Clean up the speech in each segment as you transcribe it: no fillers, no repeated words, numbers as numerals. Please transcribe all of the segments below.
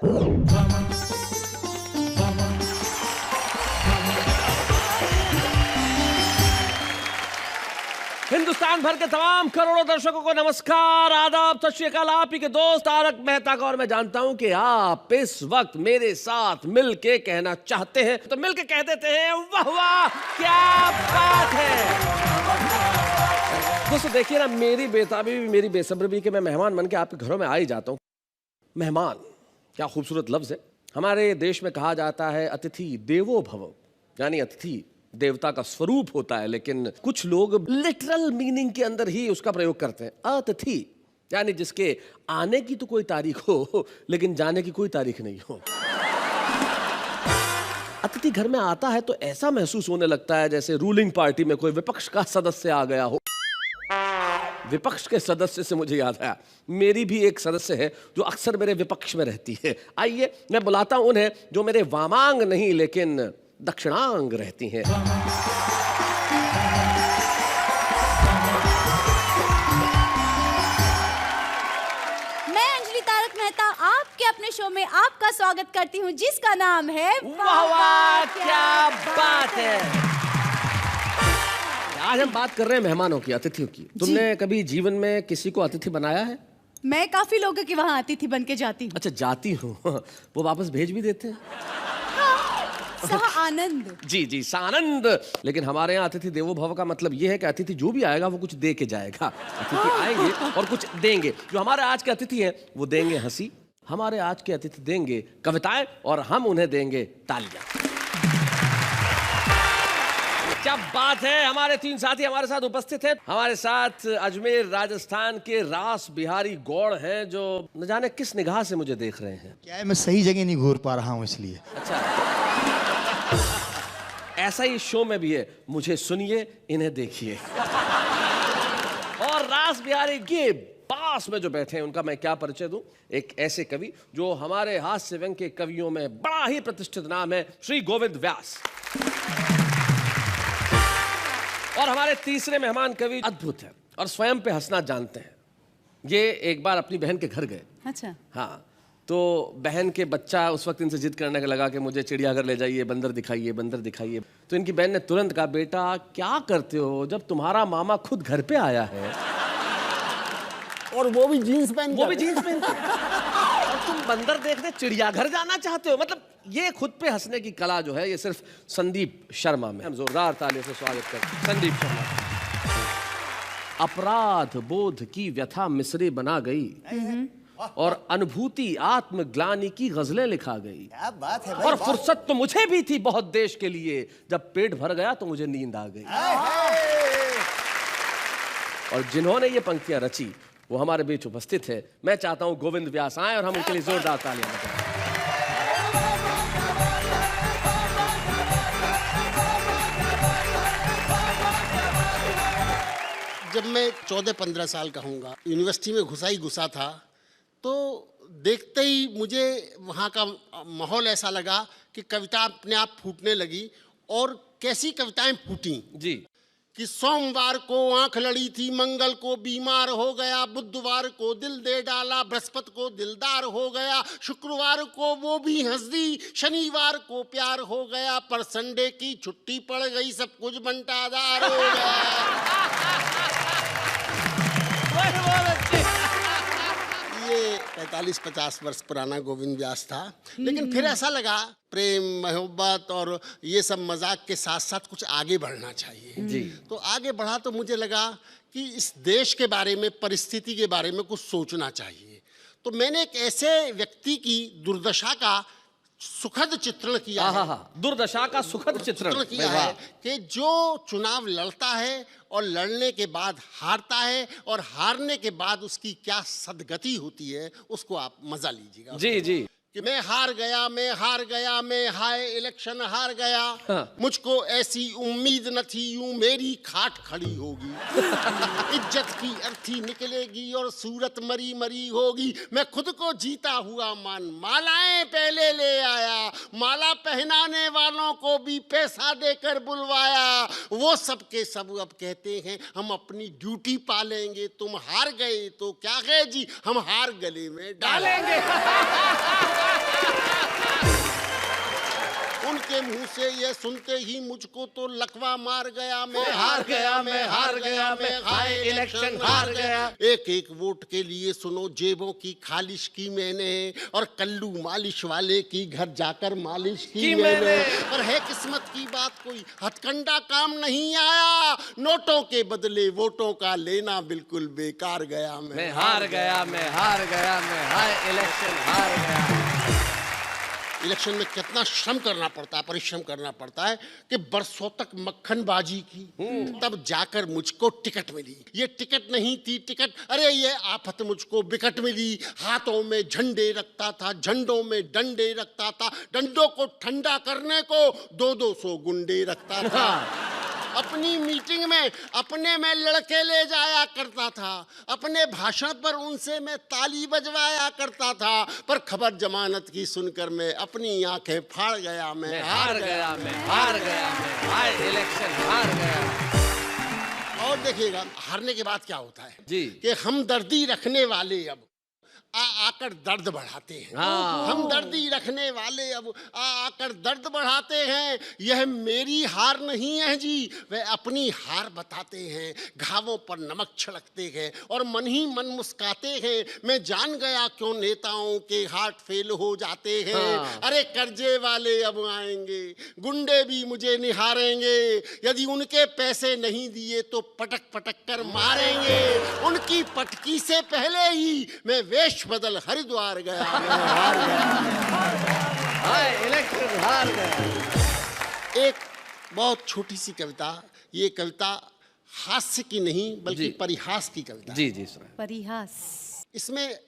हिंदुस्तान भर के तमाम करोड़ों दर्शकों को नमस्कार, आदाब, सत श्री अकाल। आप ही के दोस्त तारक मेहता का, और मैं जानता हूं कि आप इस वक्त मेरे साथ मिलके कहना चाहते हैं, तो मिलके कह देते हैं वाह वाह क्या बात है। दोस्तों देखिए ना, मेरी बेताबी भी, मेरी बेसब्री भी कि मैं मेहमान बन के आपके घरों में आ ही जाता हूं। मेहमान क्या खूबसूरत लफ्ज है। हमारे देश में कहा जाता है अतिथि देवो भव, यानी अतिथि देवता का स्वरूप होता है, लेकिन कुछ लोग लिटरल मीनिंग के अंदर ही उसका प्रयोग करते हैं। अतिथि यानी जिसके आने की तो कोई तारीख हो लेकिन जाने की कोई तारीख नहीं हो। अतिथि घर में आता है तो ऐसा महसूस होने लगता है जैसे रूलिंग पार्टी में कोई विपक्ष का सदस्य आ गया हो। विपक्ष के सदस्य से मुझे याद आया, मेरी भी एक सदस्य है जो अक्सर मेरे विपक्ष में रहती है। आइए मैं बुलाता हूं उन्हें जो मेरे वामांग नहीं लेकिन दक्षिणांग रहती हैं। मैं अंजलि तारक मेहता आपके अपने शो में आपका स्वागत करती हूँ, जिसका नाम है वाह वाह क्या बात है। आज हम बात कर रहे हैं मेहमानों की, अतिथियों की। तुमने कभी जीवन में किसी को अतिथि बनाया है? मैं काफी लोगों की वहाँ अतिथि बन के जाती हूँ। अच्छा, जाती हूँ। वो वापस भेज भी देते हैं? हाँ, आनंद। जी जी, सानंद। लेकिन हमारे यहाँ अतिथि देवो भव का मतलब ये है कि अतिथि जो भी आएगा वो कुछ दे के जाएगा। अतिथि आएंगे और कुछ देंगे। जो हमारे आज के अतिथि हैं वो देंगे हंसी, हमारे आज के अतिथि देंगे कविताएं, और हम उन्हें देंगे तालियां। क्या बात है। हमारे तीन साथी हमारे साथ उपस्थित हैं। हमारे साथ अजमेर राजस्थान के रास बिहारी गौड़ हैं, जो न जाने किस निगाह से मुझे देख रहे हैं। क्या है, मैं सही जगह नहीं घूर पा रहा हूँ इसलिए। अच्छा, ऐसा ही शो में भी है, मुझे सुनिए इन्हें देखिए। और रास बिहारी के पास में जो बैठे हैं उनका मैं क्या परिचय दूं। एक ऐसे कवि जो हमारे हास्य व्यंग के कवियों में बड़ा ही प्रतिष्ठित नाम है, श्री गोविंद व्यास। और हमारे तीसरे मेहमान कवि अद्भुत हैं और स्वयं पे हंसना जानते हैं। ये एक बार अपनी बहन के घर गए। अच्छा। हाँ, तो बहन के बच्चा उस वक्त इनसे जिद करने लगा कि मुझे चिड़ियाघर ले जाइए, बंदर दिखाइए, बंदर दिखाइए। तो इनकी बहन ने तुरंत कहा, बेटा क्या करते हो जब तुम्हारा मामा खुद घर पे आया है, और वो भी जीन्स पहन वो भी जीन्स पहन के, और तुम बंदर देखने चिड़ियाघर जाना चाहते हो। मतलब ये खुद पे हंसने की कला जो है ये सिर्फ संदीप शर्मा में। हम जोरदार तालियों से स्वागत करते हैं संदीप शर्मा। अपराध बोध की व्यथा मिसरे बना गई और अनुभूति आत्मग्लानि की गजलें लिखा गई। क्या बात है भाई, और फुर्सत तो मुझे भी थी बहुत देश के लिए, जब पेट भर गया तो मुझे नींद आ गई। और जिन्होंने ये पंक्तियां रची वो हमारे बीच उपस्थित है। मैं चाहता हूं गोविंद व्यास आए और हम उनके लिए जोरदार तालियां बजाएं। जब मैं 14-15 साल का हूँगा, यूनिवर्सिटी में घुसा था, तो देखते ही मुझे वहाँ का माहौल ऐसा लगा कि कविता अपने आप फूटने लगी। और कैसी कविताएं फूटी जी, कि सोमवार को आंख लड़ी थी, मंगल को बीमार हो गया, बुधवार को दिल दे डाला, बृहस्पति को दिलदार हो गया, शुक्रवार को वो भी हंस दी, शनिवार को प्यार हो गया, पर संडे की छुट्टी पड़ गई, सब कुछ बंटादार हो गया। ये 45-50 वर्ष पुराना गोविंद व्यास था। लेकिन फिर ऐसा लगा प्रेम मोहब्बत और ये सब मजाक के साथ साथ कुछ आगे बढ़ना चाहिए जी। तो आगे बढ़ा तो मुझे लगा कि इस देश के बारे में, परिस्थिति के बारे में कुछ सोचना चाहिए। तो मैंने एक ऐसे व्यक्ति की दुर्दशा का सुखद चित्रण किया है। दुर्दशा का सुखद चित्रण किया है कि जो चुनाव लड़ता है और लड़ने के बाद हारता है और हारने के बाद उसकी क्या सदगति होती है, उसको आप मजा लीजिएगा। जी जी। कि मैं हार गया, मैं हाय इलेक्शन हार गया। हाँ। मुझको ऐसी उम्मीद न थी, यूं मेरी खाट खड़ी होगी। इज्जत की अर्थी निकलेगी और सूरत मरी मरी होगी। मैं खुद को जीता हुआ मान मालाएं पहले ले आया, माला पहनाने वालों को भी पैसा देकर बुलवाया। वो सब के सब अब कहते हैं हम अपनी ड्यूटी पालेंगे, तुम हार गए तो क्या गए जी, हम हार गले में डालेंगे। उनके मुंह से ये सुनते ही मुझको तो लकवा मार गया। मैं हार गया, मैं हार गया, मैं हाय इलेक्शन हार गया। एक एक वोट के लिए सुनो जेबों की खालिश की मैंने, और कल्लू मालिश वाले की घर जाकर मालिश की मैंने। पर है किस्मत की बात, कोई हथकंडा काम नहीं आया। नोटों के बदले वोटों का लेना बिल्कुल बेकार गया। मैं हार गया, मैं हार गया, मैं हाय इलेक्शन हार गया। इलेक्शन में कितना श्रम करना पड़ता है, परिश्रम करना पड़ता है कि बरसों तक मक्खनबाजी की, तब जाकर मुझको टिकट मिली। ये टिकट नहीं थी टिकट, अरे ये आफत मुझको विकट मिली। हाथों में झंडे रखता था, झंडों में डंडे रखता था, डंडों को ठंडा करने को 200 गुंडे रखता था। अपनी मीटिंग में अपने में लड़के ले जाया करता था, अपने भाषण पर उनसे मैं ताली बजवाया करता था। पर खबर जमानत की सुनकर मैं अपनी आंखें फाड़ गया। मैं हार गया, मैं हार गया, मैं हाय इलेक्शन हार गया। और देखिएगा हारने के बाद क्या होता है जी, कि हमदर्दी रखने वाले अब आकर दर्द बढ़ाते हैं। हम दर्दी रखने वाले अब आकर दर्द बढ़ाते हैं। यह मेरी हार नहीं है जी, वे अपनी हार बताते हैं। घावों पर नमक छिड़कते हैं और मन ही मन मुस्काते हैं। मैं जान गया क्यों नेताओं के हार्ट फेल हो जाते हैं। अरे कर्जे वाले अब आएंगे, गुंडे भी मुझे निहारेंगे। यदि उनके पैसे नहीं दिए तो पटक पटक कर मारेंगे। उनकी पटकी से पहले ही मैं वेश बदल हरिद्वार गया। हार गया, इलेक्शन हार गया। एक बहुत छोटी सी कविता, ये कविता हास्य की नहीं बल्कि परिहास की कविता। जी जी सर। परिहास। इसमें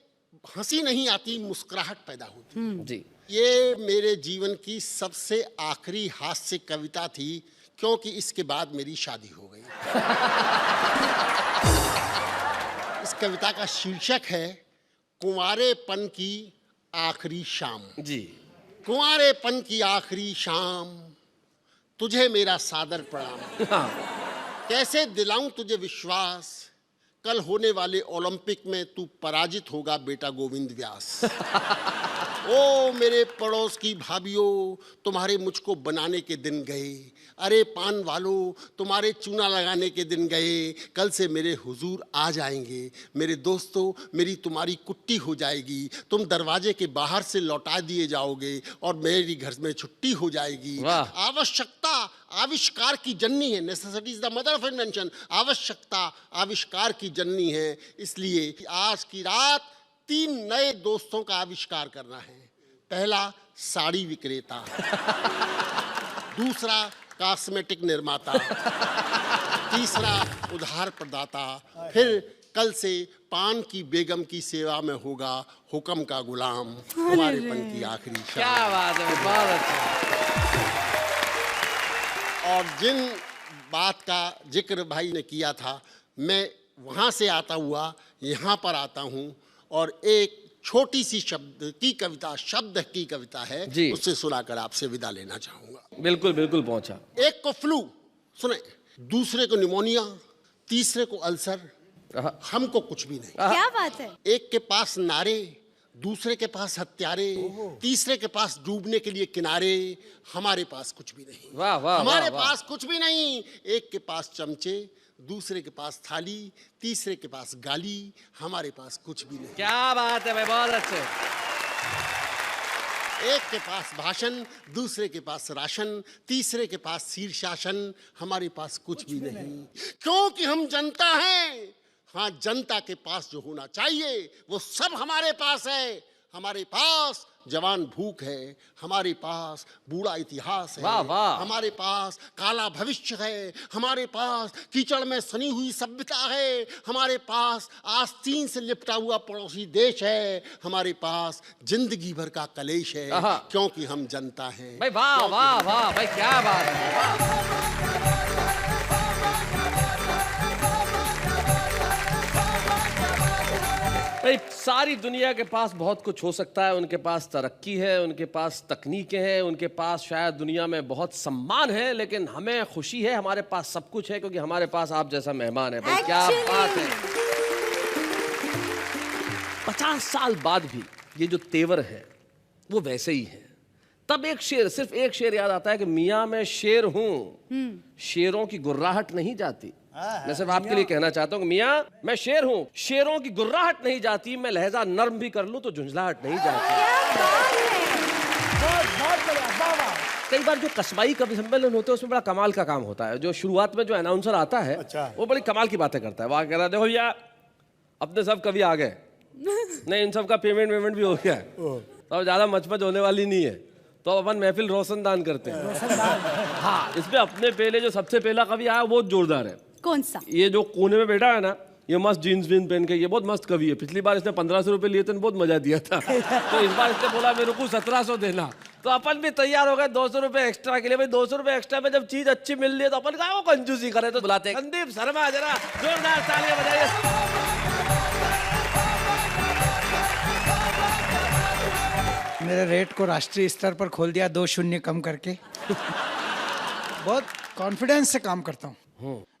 हंसी नहीं आती, मुस्कुराहट पैदा होती जी। ये मेरे जीवन की सबसे आखिरी हास्य कविता थी, क्योंकि इसके बाद मेरी शादी हो गई। इस कविता का शीर्षक है कुंवारेपन की आखिरी शाम। जी। कुंवारेपन की आखिरी शाम, तुझे मेरा सादर प्रणाम। कैसे दिलाऊं तुझे विश्वास, कल होने वाले ओलंपिक में तू पराजित होगा बेटा गोविंद व्यास। ओ मेरे पड़ोस की भाभियों, तुम्हारे मुझको बनाने के दिन गए। अरे पान वालों, तुम्हारे चूना लगाने के दिन गए। कल से मेरे हुजूर आ जाएंगे। मेरे दोस्तों, मेरी तुम्हारी कुट्टी हो जाएगी। तुम दरवाजे के बाहर से लौटा दिए जाओगे और मेरी घर में छुट्टी हो जाएगी। आवश्यकता आविष्कार की जननी है। Necessity is the mother of invention. आवश्यकता आविष्कार की जननी है। इसलिए आज की रात 3 नए दोस्तों का आविष्कार करना है। पहला साड़ी विक्रेता, दूसरा कॉस्मेटिक निर्माता, तीसरा उधार प्रदाता, फिर कल से पान की बेगम की सेवा में होगा हुक्म का गुलाम। कुंवारेपन की आखिरी शाम। क्या बात है, बहुत अच्छा। और जिन बात का जिक्र भाई ने किया था, मैं वहाँ से आता हुआ यहाँ पर आता हूँ और एक छोटी सी शब्द की कविता है, उससे सुनाकर आपसे विदा लेना चाहूँगा। बिल्कुल बिल्कुल पहुँचा। एक को फ्लू सुने, दूसरे को निमोनिया, तीसरे को अल्सर, हमको कुछ भी नहीं। क्या बात है। एक के पास नारे, दूसरे के पास हत्यारे, तीसरे के पास डूबने के लिए किनारे। हमारे पास कुछ भी नहीं। वाह वाह, हमारे पास कुछ भी नहीं। एक के पास चमचे, दूसरे के पास थाली, तीसरे के पास गाली। हमारे पास कुछ भी नहीं। क्या बात है भाई, बहुत अच्छे। एक के पास भाषण, दूसरे के पास राशन, तीसरे के पास शीर्षासन। हमारे पास कुछ भी नहीं, क्योंकि हम जनता हैं। हाँ, जनता के पास जो होना चाहिए वो सब हमारे पास है। हमारे पास जवान भूख है, हमारे पास बूढ़ा इतिहास है, वाह वाह। हमारे पास काला भविष्य है, हमारे पास कीचड़ में सनी हुई सभ्यता है, हमारे पास आस्तीन से लिपटा हुआ पड़ोसी देश है, हमारे पास जिंदगी भर का कलेश है, क्योंकि हम जनता हैं। भाई वाह वाह वाह भाई, क्या बात है। भाई सारी दुनिया के पास बहुत कुछ हो सकता है। उनके पास तरक्की है, उनके पास तकनीकें हैं, उनके पास शायद दुनिया में बहुत सम्मान है, लेकिन हमें खुशी है, हमारे पास सब कुछ है, क्योंकि हमारे पास आप जैसा मेहमान है। भाई क्या बात है। 50 साल बाद भी ये जो तेवर है वो वैसे ही हैं। तब एक शेर, सिर्फ एक शेर याद आता है कि मियाँ मैं शेर हूं, शेरों की गुर्राहट नहीं जाती। मैं सिर्फ आपके लिए कहना चाहता हूँ कि मियाँ मैं शेर हूं, शेरों की गुर्राहट नहीं जाती, मैं लहजा नर्म भी कर लूं तो झुंझलाहट नहीं जाती। कई बार जो कस्बाई कवि सम्मेलन होते हैं उसमें बड़ा कमाल का काम होता है। जो शुरुआत में जो अनाउंसर आता है वो बड़ी कमाल की बातें करता है। वो कह रहा है देखो भैया अपने सब कवि आ गए, नहीं इन सब का पेमेंट भी हो गया है, तो अब ज्यादा मचमच होने वाली नहीं है, तो अब अपन महफिल रोशनदान करते हैं। हाँ, इसमें अपने पहले जो सबसे पहला कवि आया वो जोरदार है। कौन सा? ये जो कोने में बैठा है ना, ये मस्त जीन्स वीन्स पहन के, ये बहुत मस्त कवि है। पिछली बार इसने 1500 रुपए लिए थे, बहुत मजा दिया था। तो इस बार इसने बोला मेरे को 1700 देना, तो अपन भी तैयार हो गए 200 रुपए एक्स्ट्रा के लिए। भाई 200 रुपए एक्स्ट्रा में जब चीज अच्छी मिल रही है तो अपन का वो कंजूसी करे, तो बुलाते हैं संदीप शर्मा, जरा जोरदार तालियां बजाइए। मेरे रेट को राष्ट्रीय स्तर पर खोल दिया 2 शून्य कम करके। बहुत कॉन्फिडेंस से काम करता हूँ,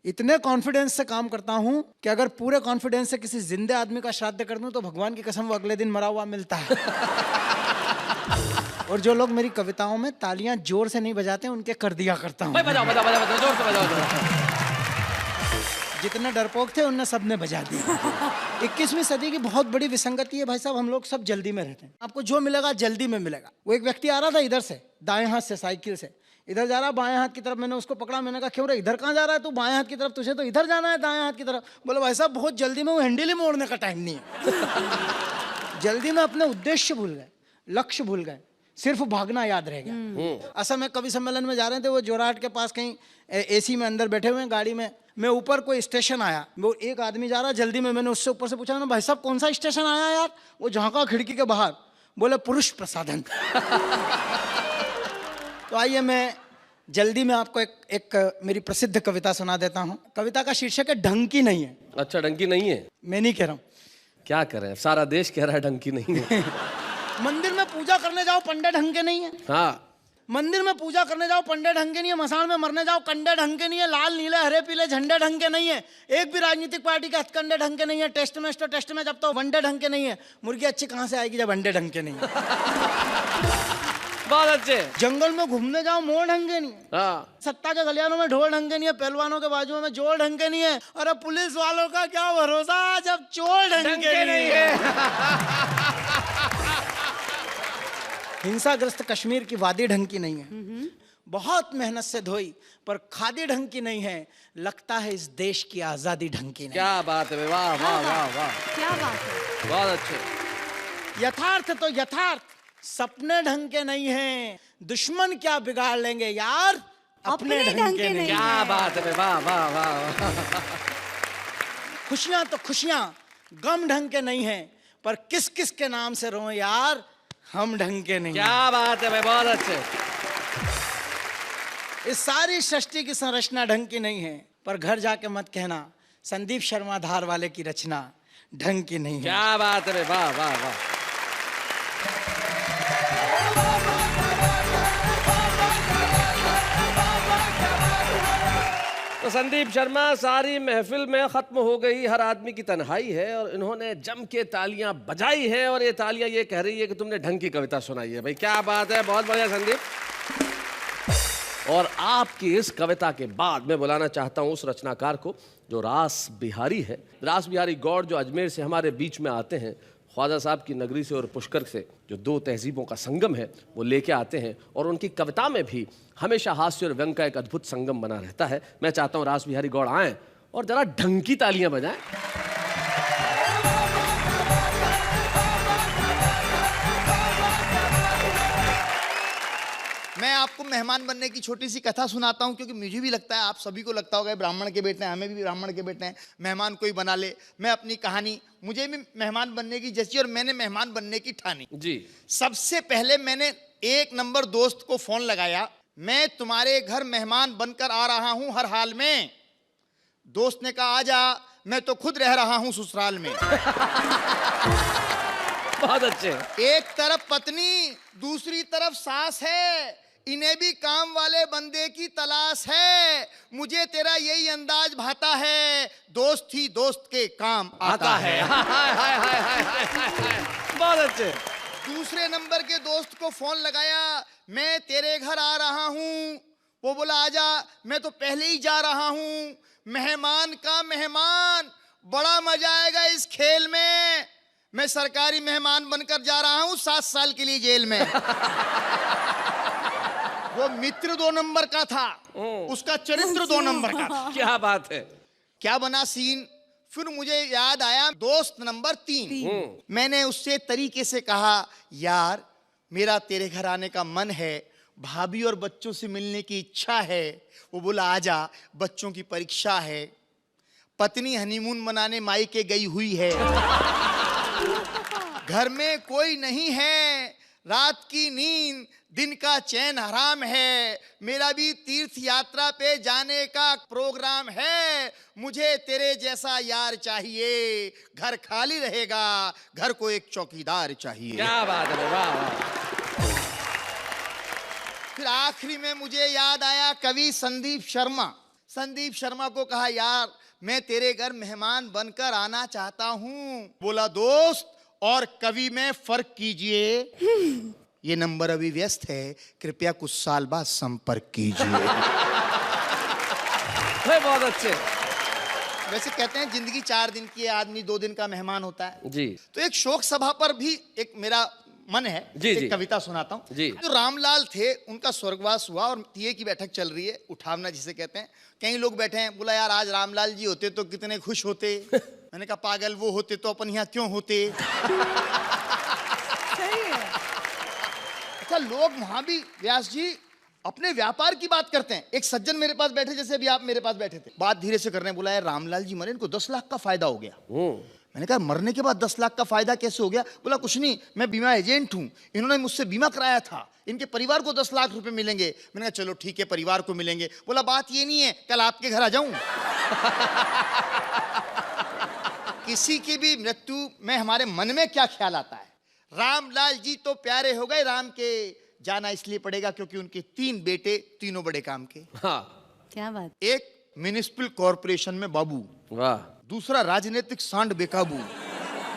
इतने कॉन्फिडेंस से काम करता हूँ कि अगर पूरे कॉन्फिडेंस से किसी जिंदे आदमी का श्राद्ध कर दूं तो भगवान की कसम वो अगले दिन मरा हुआ मिलता है। और जो लोग मेरी कविताओं में तालियां जोर से नहीं बजाते उनके कर दिया करता हूँ। बजाओ बजाओ बजाओ बजाओ, जोर से बजाओ। जितने डरपोक थे उनने सबने बजा दिया। 21वीं सदी की बहुत बड़ी विसंगति है भाई साहब, हम लोग सब जल्दी में रहते हैं। आपको जो मिलेगा जल्दी में मिलेगा। वो एक व्यक्ति आ रहा था इधर से, दाएं हाथ से साइकिल से, इधर जा रहा बाएं हाथ की तरफ। मैंने उसको पकड़ा, मैंने कहा क्यों रे इधर कहाँ जा रहा है तू? बाएं हाथ की तरफ, तुझे तो इधर जाना है दाएं हाथ की तरफ। बोले भाई साहब बहुत जल्दी में, वो हैंडल ही मोड़ने का टाइम नहीं है। जल्दी में अपने उद्देश्य भूल गए, लक्ष्य भूल गए, सिर्फ भागना याद रह गया। असल में कवि सम्मेलन में जा रहे थे, वो जोरहाट के पास कहीं एसी में अंदर बैठे हुए हैं गाड़ी में। मैं ऊपर कोई स्टेशन आया, वो एक आदमी जा रहा जल्दी में, मैंने उससे ऊपर से पूछा भाई साहब कौन सा स्टेशन आया यार? वो झांका खिड़की के बाहर, बोले पुरुष प्रसाधन। तो आइए मैं जल्दी में आपको एक मेरी प्रसिद्ध कविता सुना देता हूँ। कविता का शीर्षक है ढंग की नहीं है। अच्छा, ढंग की नहीं है? मैं नहीं कह रहा हूँ, क्या करें, सारा देश कह रहा है ढंग की नहीं है। मंदिर में पूजा करने जाओ पंडे ढंग के नहीं है। हाँ, मंदिर में पूजा करने जाओ पंडे ढंग के नहीं है, मसान में मरने जाओ कंडे ढंग के नहीं है, लाल नीले हरे पीले झंडे ढंग के नहीं है, एक भी राजनीतिक पार्टी के हथकंडे ढंग के नहीं है, टेस्ट में जब तो वनडे ढंग के नहीं है। मुर्गी अच्छी कहाँ से आएगी जब अंडे ढंग के नहीं है? बहुत अच्छे। जंगल में घूमने जाओ मोर ढंग के नहीं है। हाँ, सत्ता के गलियानों में ढोल ढंग के नहीं है, पहलवानों के बाजुओं में जोड़ ढंग के नहीं है। अरे पुलिस वालों का क्या भरोसा जब चोर ढंग के नहीं है। हिंसाग्रस्त कश्मीर की वादी ढंग की नहीं है, बहुत मेहनत से धोई पर खादी ढंग की नहीं है। लगता है इस देश की आजादी ढंग की नहीं। क्या बात है, वाह वाह वाह वाह, क्या बात है, बहुत अच्छे। यथार्थ तो यथार्थ, सपने ढंग के नहीं है। दुश्मन क्या बिगाड़ लेंगे यार, अपने ढंग के नहीं। क्या बात है, वाह वाह वाह। खुशियां तो खुशियां गम ढंग के नहीं है, पर किस किस के नाम से रोए यार, हम ढंग के नहीं। क्या बात है भाई, बहुत अच्छे। इस सारी सृष्टि की संरचना ढंग की नहीं है, पर घर जाके मत कहना संदीप शर्मा धार वाले की रचना ढंग की नहीं है। क्या बात है, वाह वाह वाह। तो संदीप शर्मा, सारी महफिल में खत्म हो गई, हर आदमी की तन्हाई है और इन्होंने जम के तालियां बजाई है और ये तालियां ये कह रही है कि तुमने ढंग की कविता सुनाई है। भाई क्या बात है, बहुत बढ़िया संदीप। और आपकी इस कविता के बाद मैं बुलाना चाहता हूं उस रचनाकार को जो रास बिहारी है। रास बिहारी गौड़ जो अजमेर से हमारे बीच में आते हैं, ख्वाजा साहब की नगरी से और पुष्कर से, जो 2 तहजीबों का संगम है वो लेके आते हैं और उनकी कविता में भी हमेशा हास्य और व्यंग का एक अद्भुत संगम बना रहता है। मैं चाहता हूँ रास बिहारी गौड़ आएं और जरा ढंग की तालियां बजाएं। मैं आपको मेहमान बनने की छोटी सी कथा सुनाता हूँ, क्योंकि मुझे भी लगता है, आप सभी को लगता होगा ब्राह्मण के बेटे हैं, हमें भी ब्राह्मण के बेटे हैं, मेहमान कोई बना ले। मैं अपनी कहानी, मुझे भी मेहमान बनने की जैसी और मैंने मेहमान बनने की ठानी जी। सबसे पहले मैंने 1 नंबर दोस्त को फोन लगाया, मैं तुम्हारे घर मेहमान बनकर आ रहा हूं हर हाल में। दोस्त ने कहा आजा, मैं तो खुद रह रहा हूं ससुराल में। बहुत अच्छे। एक तरफ पत्नी, दूसरी तरफ सास है, इन्हें भी काम वाले बंदे की तलाश है। मुझे तेरा यही अंदाज भाता है, दोस्त ही दोस्त के काम आता है। बहुत अच्छे। दूसरे नंबर के दोस्त को फोन लगाया, मैं तेरे घर आ रहा हूं। वो बोला आजा, मैं तो पहले ही जा रहा हूं। मेहमान का मेहमान, बड़ा मजा आएगा इस खेल में। मैं सरकारी मेहमान बनकर जा रहा हूं 7 साल के लिए जेल में। वो मित्र 2 नंबर का था, उसका चरित्र 2 नंबर का था। क्या बात है। क्या बना सीन, फिर मुझे याद आया दोस्त नंबर 3। मैंने उससे तरीके से कहा, यार मेरा तेरे घर आने का मन है, भाभी और बच्चों से मिलने की इच्छा है। वो बोला आजा, बच्चों की परीक्षा है, पत्नी हनीमून मनाने मायके गई हुई है, घर में कोई नहीं है, रात की नींद दिन का चैन हराम है, मेरा भी तीर्थ यात्रा पे जाने का प्रोग्राम है, मुझे तेरे जैसा यार चाहिए, घर खाली रहेगा, घर को एक चौकीदार चाहिए। क्या बात है, वाह वाह। फिर आखिरी में मुझे याद आया कवि संदीप शर्मा। संदीप शर्मा को कहा, यार मैं तेरे घर मेहमान बनकर आना चाहता हूं। बोला दोस्त और कवि में फर्क कीजिए, ये नंबर अभी व्यस्त है, कृपया कुछ साल बाद संपर्क कीजिए। बहुत अच्छे। वैसे कहते हैं जिंदगी 4 दिन की है, आदमी 2 दिन का मेहमान होता है जी। तो एक शोक सभा पर भी एक मेरा मन है, जी, एक जी। कविता सुनाता हूँ। जी। जो रामलाल थे उनका स्वर्गवास हुआ और तीये की बैठक चल रही है, उठावना जिसे कहते हैं। कई लोग बैठे हैं, बोला यार आज रामलाल जी होते तो कितने खुश होते। मैंने कहा पागल, वो होते तो अपन यहाँ क्यों होते। अच्छा, लोग वहां भी व्यास जी अपने व्यापार की बात करते हैं। एक सज्जन मेरे पास बैठे, जैसे अभी आप मेरे पास बैठे थे, बात धीरे से करने, बोला यार रामलाल जी मरे, इनको 10 लाख का फायदा हो गया। मैंने कहा मरने के बाद 10 लाख का फायदा कैसे हो गया। बोला कुछ नहीं, मैं बीमा एजेंट हूं, इन्होंने मुझसे बीमा कराया था, इनके परिवार को 10 लाख रुपए मिलेंगे। मैंने कहा चलो ठीक है, परिवार को मिलेंगे। बोला बात ये नहीं है, कल आपके घर आ जाऊं। किसी की भी मृत्यु में हमारे मन में क्या ख्याल आता है। रामलाल जी तो प्यारे हो गए, राम के जाना इसलिए पड़ेगा क्योंकि उनके 3 बेटे, तीनों बड़े काम के। हाँ, क्या बात। एक म्युनिसिपल कॉर्पोरेशन में बाबू, वाह। दूसरा राजनीतिक सांड बेकाबू,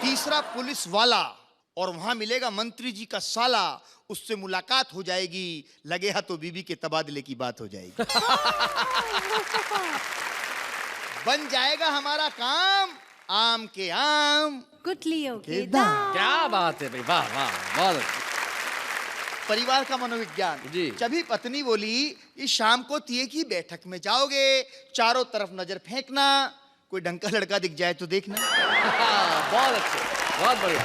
तीसरा पुलिस वाला, और वहां मिलेगा मंत्री जी का साला, उससे मुलाकात हो जाएगी, लगे हाथ तो बीबी के तबादले की बात हो जाएगी। बन जाएगा हमारा काम, आम के आम, गुठलियों के के दाम। दाम। क्या बात है भाई, वाह वाह, बहुत अच्छा। परिवार का मनोविज्ञान जी। जब पत्नी बोली इस शाम को तीये की बैठक में जाओगे, चारों तरफ नजर फेंकना, कोई ढंग का लड़का दिख जाए तो देखना। बहुत अच्छे, बहुत बढ़िया।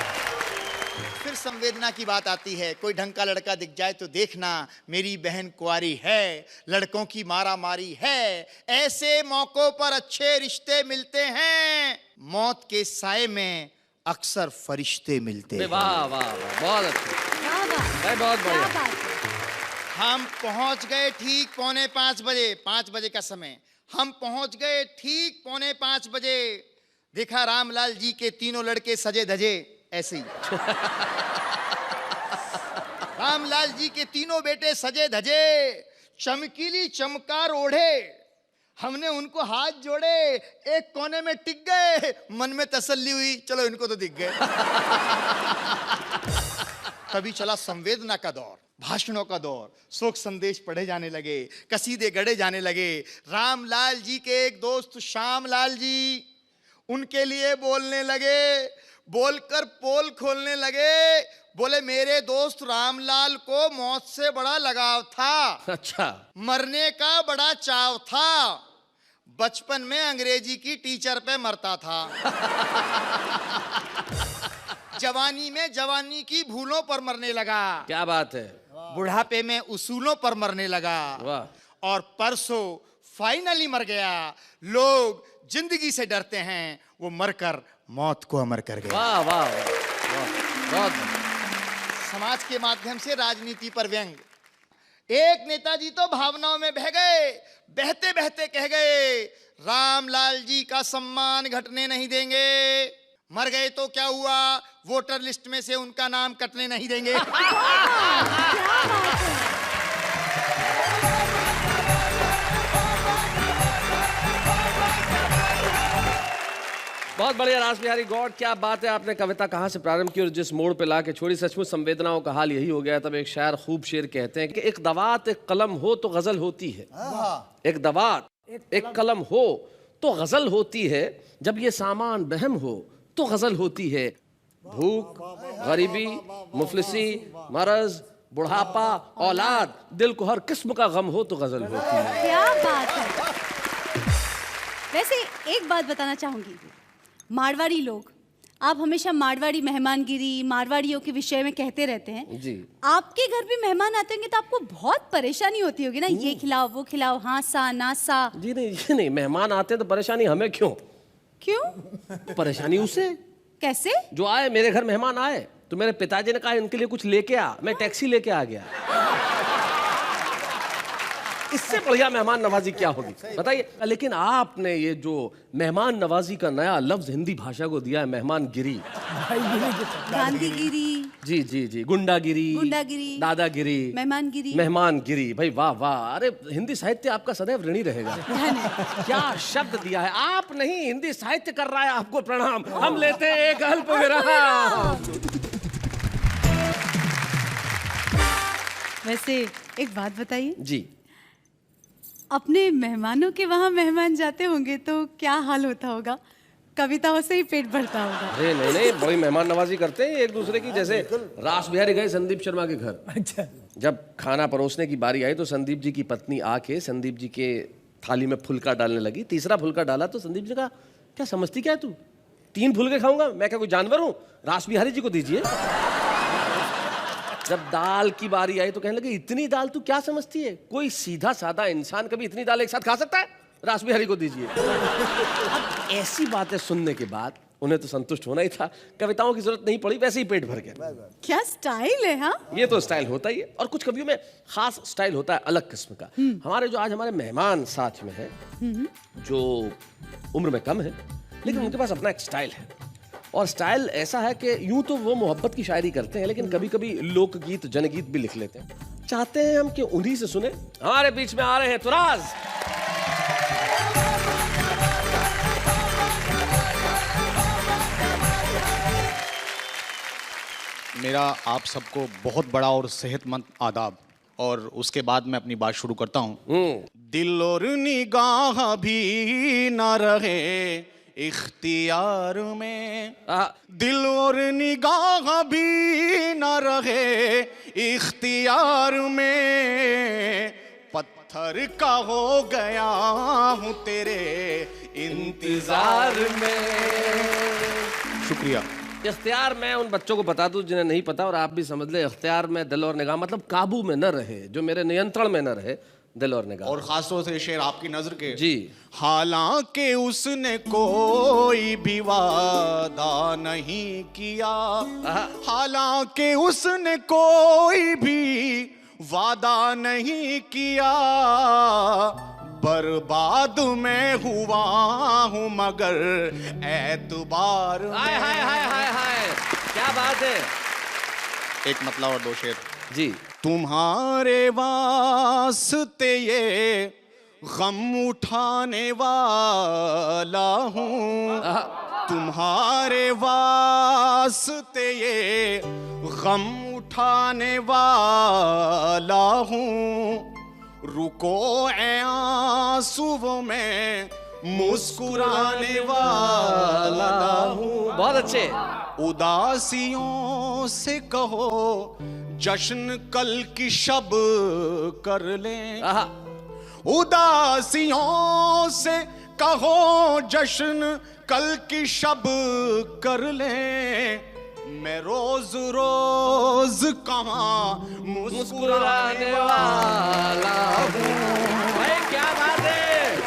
फिर संवेदना की बात आती है, कोई ढंग का लड़का दिख जाए तो देखना, मेरी बहन कुंवारी है, लड़कों की मारा मारी है, ऐसे मौकों पर अच्छे रिश्ते मिलते हैं, मौत के साए में अक्सर फरिश्ते मिलते हैं। वाह वाह वाह, बहुत अच्छे क्या बात। भाई, बहुत क्या बढ़िया। बात है। हम पहुंच गए ठीक 4:45 बजे, 5 बजे का समय, हम पहुंच गए ठीक 4:45 बजे। देखा रामलाल जी के तीनों लड़के सजे धजे ऐसे ही। रामलाल जी के तीनों बेटे सजे धजे, चमकीली चमकार ओढ़े। हमने उनको हाथ जोड़े, एक कोने में टिक गए, मन में तसल्ली हुई, चलो इनको तो दिख गए। तभी चला संवेदना का दौर, भाषणों का दौर, शोक संदेश पढ़े जाने लगे, कसीदे गढ़े जाने लगे। रामलाल जी के एक दोस्त श्यामलाल जी उनके लिए बोलने लगे, बोलकर पोल खोलने लगे। बोले मेरे दोस्त रामलाल को मौत से बड़ा लगाव था, अच्छा, मरने का बड़ा चाव था, बचपन में अंग्रेजी की टीचर पे मरता था, जवानी में जवानी की भूलों पर मरने लगा, क्या बात है, बुढ़ापे में उसूलों पर मरने लगा, वाह। और परसों फाइनली मर गया। लोग जिंदगी से डरते हैं, वो मरकर मौत को अमर कर गया। वाह वाह वाह, बहुत बढ़िया। समाज के माध्यम से राजनीति पर व्यंग। एक नेताजी तो भावनाओं में बह गए, बहते बहते कह गए रामलाल जी का सम्मान घटने नहीं देंगे, मर गए तो क्या हुआ, वोटर लिस्ट में से उनका नाम कटने नहीं देंगे। बहुत बढ़िया रास बिहारी गौड़, क्या बात है। आपने कविता कहाँ से प्रारंभ की और जिस मोड़ पे ला के छोड़ी, सचमुच संवेदनाओं का हाल यही हो गया। तब एक शायर खूब शेर कहते हैं कि एक दवात एक कलम हो तो गजल होती है, एक दवात एक कलम हो तो गजल होती है, जब ये सामान बहम हो तो गजल होती है। भूख, गरीबी, मुफलिसी, मरज, बुढ़ापा, औलाद, दिल को हर किस्म का गम हो तो गजल होती है। क्या बात है। वैसे एक बात बताना चाहूंगी, मारवाड़ी लोग, आप हमेशा मारवाड़ी मेहमानगिरी, मारवाड़ियों के विषय में कहते रहते हैं जी। आपके घर भी मेहमान आते होंगे तो आपको बहुत परेशानी होती होगी ना, ये खिलाओ वो खिलाओ, हाँसा नासा। जी नहीं, मेहमान आते हैं तो परेशानी हमें क्यों? क्यों? परेशानी उसे। कैसे? जो आए, मेरे घर मेहमान आए तो मेरे पिताजी ने कहा इनके लिए कुछ लेके आ, मैं टैक्सी लेके आ गया। इससे बढ़िया मेहमान नवाजी क्या होगी बताइए। लेकिन आपने ये जो मेहमान नवाजी का नया लफ्ज हिंदी भाषा को दिया है, मेहमानगिरी, गांधीगिरी, जी जी जी, गुंडागिरी, दादागिरी, मेहमानगिरी, भाई वाह वाह। अरे हिंदी साहित्य आपका सदैव ऋणी रहेगा। क्या शब्द दिया है आप। नहीं, हिंदी साहित्य कर रहा है आपको प्रणाम। हम लेते हैं एक अल्प विराम। वैसे एक बात बताइए जी, अपने मेहमानों के वहाँ मेहमान जाते होंगे तो क्या हाल होता होगा? कविताओं से ही पेट भरता होगा। अरे नहीं, बड़ी मेहमान नवाजी करते हैं एक दूसरे की। जैसे रास बिहारी गए संदीप शर्मा के घर, अच्छा, जब खाना परोसने की बारी आई तो संदीप जी की पत्नी आके संदीप जी के थाली में फुल्का डालने लगी। तीसरा फुल्का डाला तो संदीप जी ने कहा, क्या समझती क्या है तू, 3 फुल्के खाऊंगा मैं, क्या कोई जानवर हूँ? रास बिहारी जी को दीजिए। जब दाल की बारी आई तो कहने लगे, इतनी दाल तू क्या समझती है, कोई सीधा साधा इंसान कभी इतनी दाल एक साथ खा सकता है? रास बिहारी को दीजिए। अब ऐसी बातें सुनने के बाद उन्हें तो संतुष्ट होना ही था, कविताओं की जरूरत नहीं पड़ी, वैसे ही पेट भर गया। क्या स्टाइल है। हाँ, ये तो स्टाइल होता ही है, और कुछ कवियों में खास स्टाइल होता है, अलग किस्म का। हमारे जो आज हमारे मेहमान साथ में है, जो उम्र में कम है लेकिन उनके पास अपना एक स्टाइल है, और स्टाइल ऐसा है कि यूं तो वो मोहब्बत की शायरी करते हैं लेकिन कभी कभी लोकगीत जनगीत भी लिख लेते हैं। चाहते हैं हम कि उन्हीं से सुने। हमारे बीच में आ रहे हैं तुराज। मेरा आप सबको बहुत बड़ा और सेहतमंद आदाब, और उसके बाद मैं अपनी बात शुरू करता हूँ। दिल और निगाह भी ना रहे इख्तियार में, दिल और निगाह भी ना रहे इख्तियार में, पत्थर का हो गया हूँ तेरे इंतजार में। शुक्रिया। इख्तियार में उन बच्चों को बता दूं जिन्हें नहीं पता, और आप भी समझ ले, इख्तियार में दिल और निगाह मतलब काबू में न रहे, जो मेरे नियंत्रण में न रहे, दिल और निगाह। और खासतौर से शेर आपकी नजर के। जी। हालांकि उसने कोई भी वादा नहीं किया, हालांकि उसने कोई भी वादा नहीं किया, बर्बाद मैं हुआ हूँ मगर एतबार। हाय हाय हाय हाय हाय, क्या बात है। एक मतलब और 2 शेर। जी। तुम्हारे वास्ते ये गम उठाने वाला हूँ, तुम्हारे वास्ते ये गम उठाने वाला हूँ, रुको ए आंसुओं में मुस्कुराने वाला हूँ। बहुत अच्छे। उदासियों से कहो जश्न कल की शब कर लें, उदासियों से कहो जश्न कल की शब कर लें, मैं रोज रोज कहाँ मुस्कुराने वाला हूँ। भाई क्या बात है।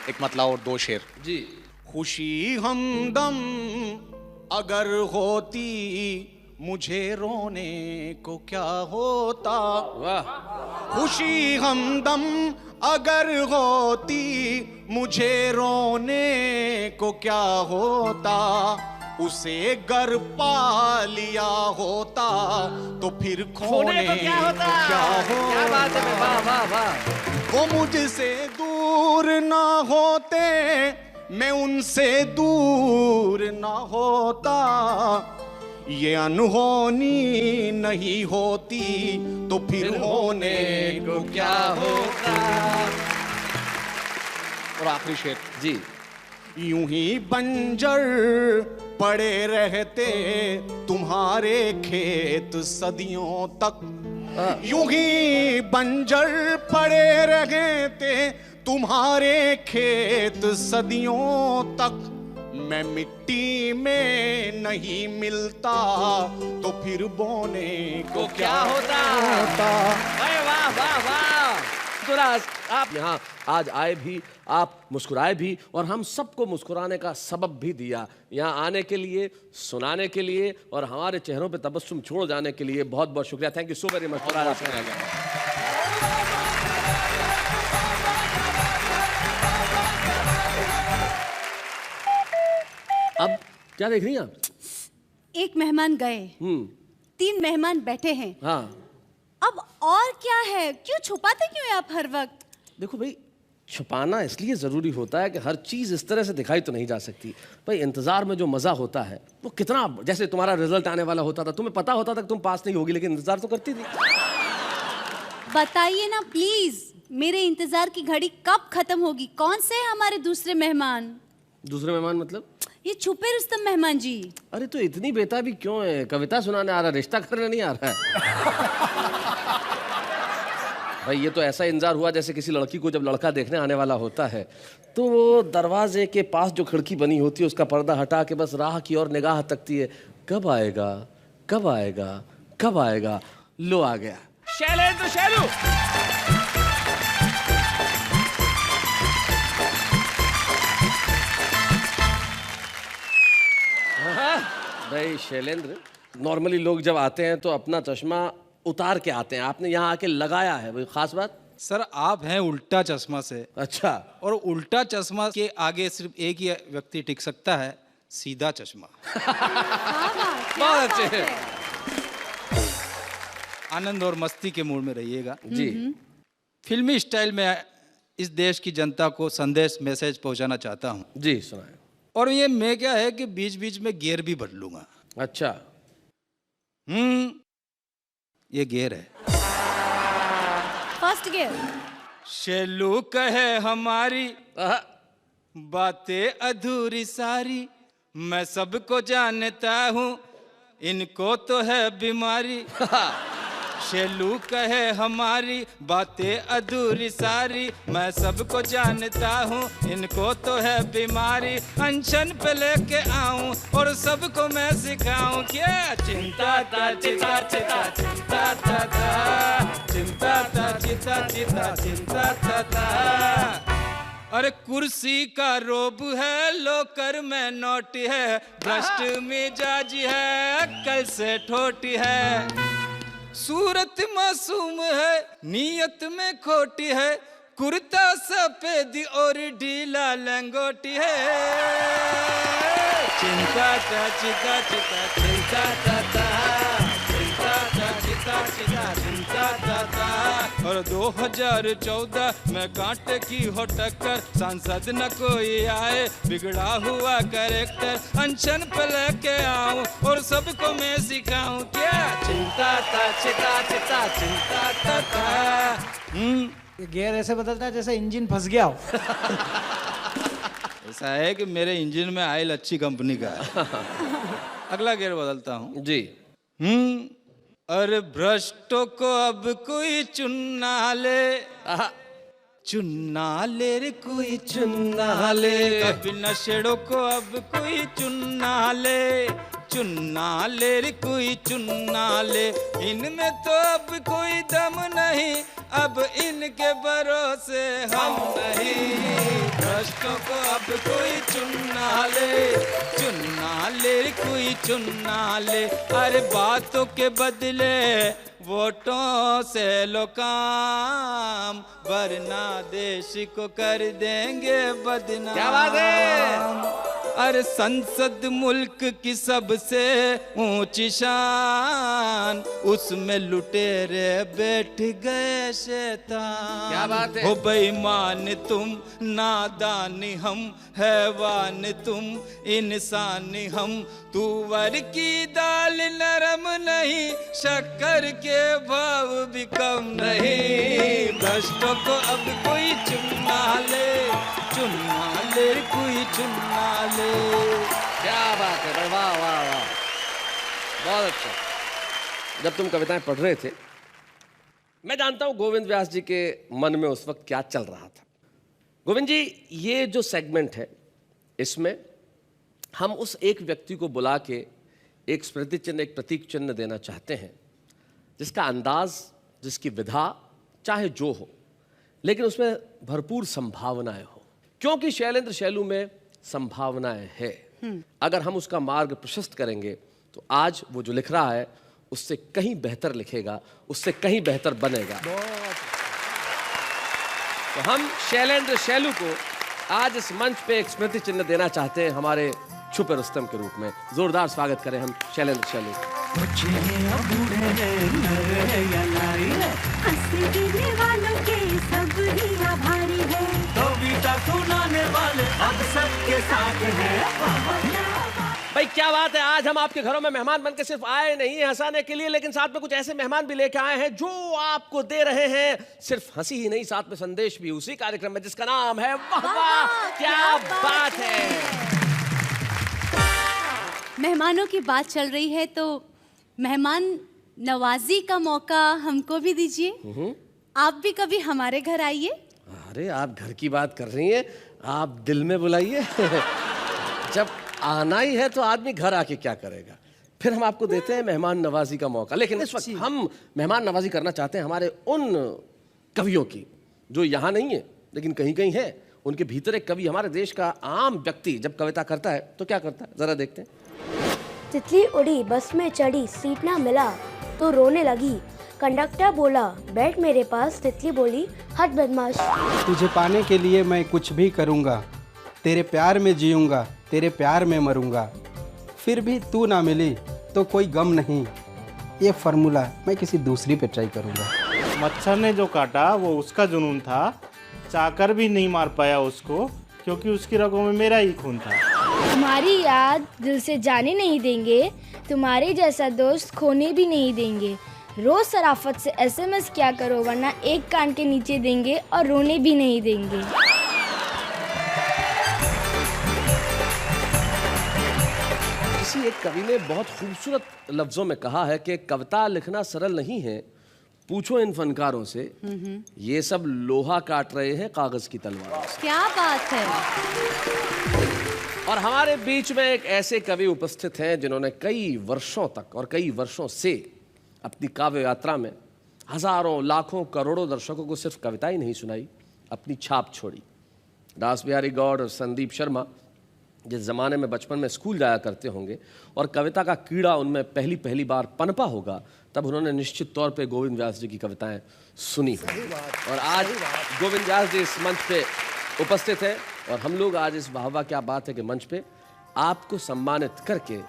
एक मतलब और 2 शेर। जी। खुशी हमदम अगर होती मुझे रोने को क्या होता, वाह। खुशी हमदम अगर होती मुझे रोने को क्या होता, उसे गर पा लिया होता तो फिर खोने को क्या होता। क्या बात है, वाह वाह वाह। वो मुझसे दूर ना होते मैं उनसे दूर ना होता, ये अनहोनी नहीं होती, तो फिर होने को क्या होता। और आखिरी शेर जी। यूं ही बंजर पड़े रहते तुम्हारे खेत सदियों तक, यूं ही बंजर पड़े रहते तुम्हारे खेत सदियों तक। मैं मिट्टी में नहीं मिलता, तो फिर बोने को क्या होता। अरे वाह वाह वाह। तुराज, आप यहाँ आज आए भी, आप मुस्कुराए भी, और हम सबको मुस्कुराने का सबब भी दिया। यहाँ आने के लिए, सुनाने के लिए, और हमारे चेहरों पे तबस्सुम छोड़ जाने के लिए बहुत बहुत शुक्रिया। Thank you so very much. अब क्या देख रही हैं आप? एक मेहमान गए, 3 मेहमान बैठे हैं। हाँ। अब और क्या है? क्यों छुपाते क्यों हैं आप हर वक्त? देखो भाई, छुपाना इसलिए ज़रूरी होता है कि हर चीज़ इस तरह से दिखाई तो नहीं जा सकती भाई। इंतज़ार में जो मज़ा होता है वो कितना, जैसे तुम्हारा रिजल्ट आने वाला होता था, तुम्हें पता होता था कि तुम पास नहीं होगी, लेकिन इंतज़ार तो करती थी। बताइए ना प्लीज, मेरे इंतजार की घड़ी कब खत्म होगी? कौन से हैं हमारे दूसरे मेहमान? दूसरे मेहमान मतलब? ये छुपे रुस्तम मेहमान जी। अरे तो इतनी बेताबी क्यों है? कविता सुनाने आ रहा, रिश्ता करने नहीं आ रहा है। भाई ये तो ऐसा इंतजार हुआ जैसे किसी लड़की को जब लड़का देखने आने वाला होता है तो वो दरवाजे के पास जो खिड़की बनी होती है उसका पर्दा हटा के बस राह की ओर निगाह तकती है, कब आएगा, कब आएगा, कब आएगा। लो आ गया शैलेंद्र शैलू। भाई शैलेंद्र, नॉर्मली लोग जब आते हैं तो अपना चश्मा उतार के आते हैं, आपने यहाँ आके लगाया है, कोई खास बात? सर आप हैं उल्टा चश्मा से। अच्छा। और उल्टा चश्मा के आगे सिर्फ एक ही व्यक्ति टिक सकता है, सीधा चश्मा। बहुत अच्छे। आनंद और मस्ती के मूड में रहिएगा जी। फिल्मी स्टाइल में इस देश की जनता को संदेश मैसेज पहुंचाना चाहता हूं। जी सुनाए। और ये मैं क्या है कि बीच बीच में गियर भी बदलूंगा लूंगा। अच्छा। ये गियर है, फर्स्ट गियर। शेलू कहे हमारी बातें अधूरी सारी, मैं सबको जानता हूँ इनको तो है बीमारी। शेलू कहे हमारी बातें अधूरी सारी, मैं सबको जानता हूँ इनको तो है बीमारी। अनशन पे लेके आऊं और सबको मैं सिखाऊं क्या चिंता था चिता चिता चिंता था चिंता था चिता चिता चिंता था। अरे कुर्सी का रोब है, लोकर में नोट है, भ्रष्ट मिजाज है, कल से ठोटी है। सूरत मासूम है, नीयत में खोटी है, कुर्ता सफेद और ढीला लंगोटी है। चिंता था चिता चिता चिंता था चिंता था चिता चिता चिंता था। और 2014 में कांटे की हो टक्कर, सांसद न कोई आए, बिगड़ा हुआ कैरेक्टर अनशन पे लेके आऊं और सबको मैं सिखाऊं क्या चिंता था चिता चिता चिंता था। ये गियर ऐसे बदलता है जैसे इंजन फंस गया हो। ऐसा है कि मेरे इंजन में ऑयल अच्छी कंपनी का है। अगला गियर बदलता हूँ जी। अरे भ्रष्टों को अब कोई चुनना ले, चुनना ले रे कोई चुनना ले। कभी नशेड़ों को अब कोई चुनना ले, चुनना ले रे कोई चुनना ले। इनमें तो अब कोई दम नहीं, अब इनके भरोसे हम नहीं। भ्रष्टों को अब कोई चुनना ले, चुनना ले रे कोई चुनना ले। अरे बातों के बदले वोटों से लो काम, वरना देश को कर देंगे बदनाम। क्या बात है। अरे संसद मुल्क की सबसे ऊंची शान, उसमें लुटेरे बैठ गए शैतान। क्या बात है। हो बेईमान तुम, नादानी हम, हैवान तुम, इंसान हम। तुवर की दाल नरम नहीं, शक्कर के भाव भी कम नहीं। भ्रष्टों को अब कोई चुना ले, चुना ले, कोई चुना ले। क्या बात है भाई, वाह वाह वाह, बहुत अच्छा। जब तुम कविताएं पढ़ रहे थे, मैं जानता हूं गोविंद व्यास जी के मन में उस वक्त क्या चल रहा था। गोविंद जी, ये जो सेगमेंट है, इसमें हम उस एक व्यक्ति को बुला के एक स्मृति चिन्ह, एक प्रतीक चिन्ह देना चाहते हैं, जिसका अंदाज, जिसकी विधा चाहे जो हो, लेकिन उसमें भरपूर संभावनाएं हो, क्योंकि शैलेंद्र शैलू में संभावनाएं है। अगर हम उसका मार्ग प्रशस्त करेंगे तो आज वो जो लिख रहा है उससे कहीं बेहतर लिखेगा, उससे कहीं बेहतर बनेगा। तो हम शैलेंद्र शैलू को आज इस मंच पे एक स्मृति चिन्ह देना चाहते हैं, हमारे छुपे रुस्तम के रूप में। जोरदार स्वागत करें हम शैलेंद्र शैलू। भाई क्या बात है, आज हम आपके घरों में मेहमान बनकर सिर्फ आए नहीं हैं हंसाने के लिए, लेकिन साथ में कुछ ऐसे मेहमान भी लेके आए हैं जो आपको दे रहे हैं सिर्फ हंसी ही नहीं, साथ में संदेश भी, उसी कार्यक्रम में जिसका नाम है वाह वाह क्या बात है। मेहमानों की बात चल रही है तो मेहमान नवाजी का मौका हमको भी दीजिए। आप भी कभी हमारे घर आइए। अरे आप घर की बात कर रही हैं, आप दिल में बुलाइए। जब आना ही है तो आदमी घर आके क्या करेगा, फिर हम आपको देते हैं मेहमान नवाजी का मौका। लेकिन इस वक्त हम मेहमान नवाजी करना चाहते हैं हमारे उन कवियों की जो यहाँ नहीं है लेकिन कहीं कहीं है। उनके भीतर एक कवि, हमारे देश का आम व्यक्ति जब कविता करता है तो क्या करता है, जरा देखते हैं। तितली उड़ी, बस में चढ़ी, सीट ना मिला तो रोने लगी। कंडक्टर बोला बैठ मेरे पास, तितली बोली हट बदमाश। तुझे पाने के लिए मैं कुछ भी करूँगा, तेरे प्यार में जीऊँगा, तेरे प्यार में मरूँगा। फिर भी तू ना मिली तो कोई गम नहीं, ये फार्मूला मैं किसी दूसरी पे ट्राई करूँगा। मच्छर ने जो काटा वो उसका जुनून था, चाकर भी नहीं मार पाया उसको, क्योंकि उसकी रगों में मेरा ही खून था। तुम्हारी याद दिल से जाने नहीं देंगे, तुम्हारे जैसा दोस्त खोने भी नहीं देंगे। रोज शराफत से SMS क्या करो, वरना एक कान के नीचे देंगे और रोने भी नहीं देंगे। किसी एक कवि ने बहुत खूबसूरत लफ्जों में कहा है कि कविता लिखना सरल नहीं है, पूछो इन फनकारों से, ये सब लोहा काट रहे हैं कागज की तलवार से। क्या बात है। और हमारे बीच में एक ऐसे कवि उपस्थित हैं जिन्होंने कई वर्षों तक और कई वर्षों से अपनी काव्य यात्रा में हजारों, लाखों, करोड़ों दर्शकों को सिर्फ कविता ही नहीं सुनाई, अपनी छाप छोड़ी। दास बिहारी गौड़ और संदीप शर्मा जिस ज़माने में बचपन में स्कूल जाया करते होंगे और कविता का कीड़ा उनमें पहली बार पनपा होगा, तब उन्होंने निश्चित तौर पे गोविंद व्यास जी की कविताएं सुनी होंगी। और आज गोविंद व्यास जी इस मंच पे उपस्थित है और हम लोग आज इस वाहवा क्या बात है कि मंच पे आपको सम्मानित करके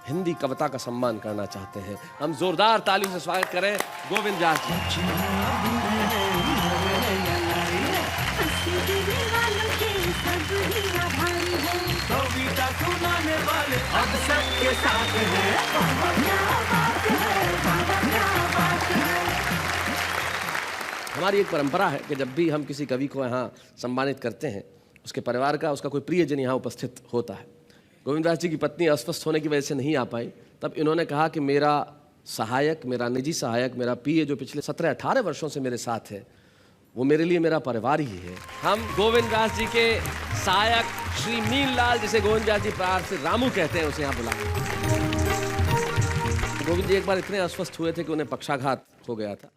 हिंदी कविता का सम्मान करना चाहते हैं। हम जोरदार तालियों से स्वागत करें गोविंद व्यास जी। हमारी एक परंपरा है कि जब भी हम किसी कवि को यहाँ सम्मानित करते हैं, उसके परिवार का, उसका कोई प्रियजन यहाँ उपस्थित होता है। गोविंद व्यास जी की पत्नी अस्वस्थ होने की वजह से नहीं आ पाई, तब इन्होंने कहा कि मेरा सहायक, मेरा निजी सहायक, मेरा पीए जो पिछले 17-18 वर्षों से मेरे साथ है, वो मेरे लिए मेरा परिवार ही है। हम गोविंद व्यास जी के सहायक श्री मीन लाल, जिसे गोविंद व्यास जी प्यार से रामू कहते हैं, उसे यहाँ बुलाएं। गोविंद जी एक बार इतने अस्वस्थ हुए थे कि उन्हें पक्षाघात हो गया था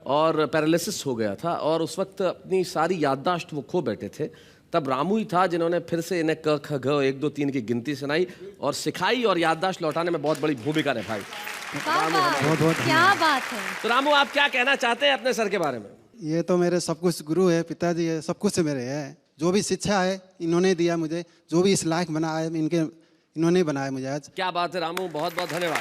और पैरालिसिस हो गया था, और उस वक्त अपनी सारी याददाश्त वो खो बैठे थे। तब रामू ही था जिन्होंने फिर से इन्हें क ख ग 1 2 3 की गिनती सुनाई और सिखाई, और याददाश्त लौटाने में बहुत बड़ी भूमिका निभाई। क्या बात है। तो रामू, आप क्या कहना चाहते हैं अपने सर के बारे में? ये तो मेरे सब कुछ गुरु है, पिताजी है, सब कुछ मेरे है। जो भी शिक्षा है इन्होंने दिया मुझे, जो भी इस लायक बना है इन्होंने बनाया मुझे आज। क्या बात है रामू, बहुत बहुत धन्यवाद।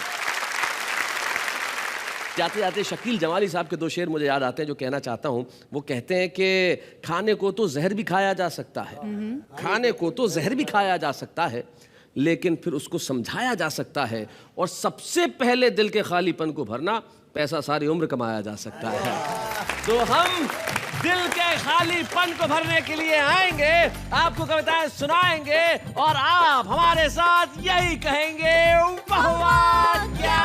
जाते जाते शकील जमाली साहब के दो शेर मुझे याद आते हैं जो कहना चाहता हूँ। वो कहते हैं कि खाने को तो जहर भी खाया जा सकता है, खाने को तो जहर भी खाया जा सकता है, लेकिन फिर उसको समझाया जा सकता है, और सबसे पहले दिल के खालीपन को भरना पैसा सारी उम्र कमाया जा सकता है। तो हम दिल के खालीपन को भरने के लिए आएंगे, आपको कविताएं सुनाएंगे और आप हमारे साथ यही कहेंगे, वाह वाह क्या